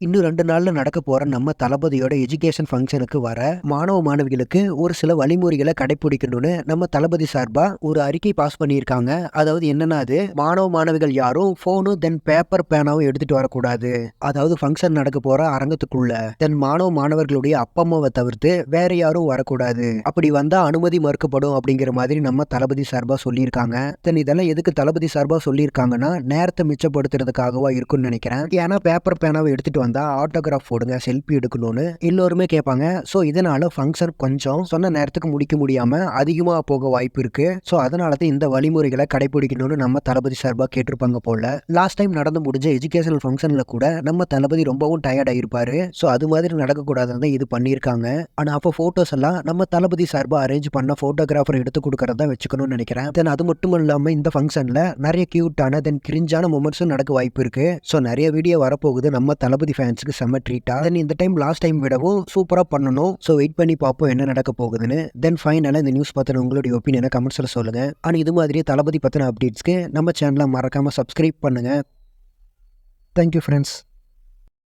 இன்னும் 2 நாள்ல நடக்க போற நம்ம தளபதியோட எஜுகேஷன் ஃபங்க்ஷனுக்கு வர மாணவ மாணவிகளுக்கு ஒரு சில வழிமுறைகளை கடைபிடிக்கணும்னு நம்ம தளபதி சார்பா ஒரு அறிக்கை பாஸ் பண்ணியிருக்காங்க. அதாவது என்னன்னா, அது மாணவ மாணவிகள் யாரும் போனும் தென் பேப்பர் பேனாவும் எடுத்துட்டு வரக்கூடாது. அதாவது ஃபங்க்ஷன் நடக்க போற அரங்கத்துக்குள்ள தென் மாணவ மாணவர்களுடைய அப்பா அம்மாவை தவிர்த்து வேற யாரும் வரக்கூடாது. அப்படி வந்தா அனுமதி மறுக்கப்படும் அப்படிங்கிற மாதிரி நம்ம தளபதி சார்பா சொல்லியிருக்காங்க. தென் இதெல்லாம் எதுக்கு தளபதி சார்பா சொல்லியிருக்காங்கன்னா, நேரத்தை மிச்சப்படுத்துறதுக்காகவா இருக்கும்னு நினைக்கிறேன். ஏன்னா பேப்பர் பேனாவை எடுத்துட்டு வந்தா ஆட்டோகிராஃப் போடுங்க, செல்ஃபி எடுக்கணும்னு எல்லோருமே கேட்பாங்க. ஸோ இதனால ஃபங்க்ஷன் கொஞ்சம் சொன்ன நேரத்துக்கு முடிக்க முடியாம அதிகமாக போக வாய்ப்பு இருக்கு. ஸோ அதனால தான் இந்த வழிமுறைகளை கடைபிடிக்கணும்னு நம்ம தளபதி சார்பாக கேட்டிருப்பாங்க போல. லாஸ்ட் டைம் நடந்து முடிஞ்ச எஜுகேஷனல் ஃபங்க்ஷன்ல கூட நம்ம தளபதி ரொம்பவும் டயர்ட் ஆயிருப்பாரு. ஸோ அது மாதிரி நடக்கக்கூடாதுன்னு இது பண்ணியிருக்காங்க. ஆனால் அப்போ ஃபோட்டோஸ் எல்லாம் நம்ம தளபதி சார்பாக அரேஞ்ச் பண்ண ஃபோட்டோகிராஃபர் எடுத்து கொடுக்கறதா வச்சுக்கணும்னு நினைக்கிறேன். தென் அது மட்டும் இல்லாமல் இந்த ஃபங்க்ஷன்ல நிறைய கியூட்டான தென் கிரிஞ்சான மொமெண்ட்ஸும் நடக்க வாய்ப்பு இருக்கு. ஸோ நிறைய வீடியோ வரப்போகுது நம்ம தளபதி ஃபேன்ஸுக்கு செம்ம ட்ரீட்டா. தென் இந்த டைம் லாஸ்ட் டைம் விடவும் சூப்பராக பண்ணணும். ஸோ வெயிட் பண்ணி பார்ப்போம் என்ன நடக்க போகுதுன்னு. தென் ஃபைனலாக இந்த நியூஸ் பற்றின உங்களுடைய ஒப்பீனியனை கமெண்ட்ஸில் சொல்லுங்கள். ஆனால் இது மாதிரியே தளபதி பற்றின அப்டேட்ஸ்க்கு நம்ம சேனலை மறக்காமல் சப்ஸ்கிரைப் பண்ணுங்கள். Thank you friends.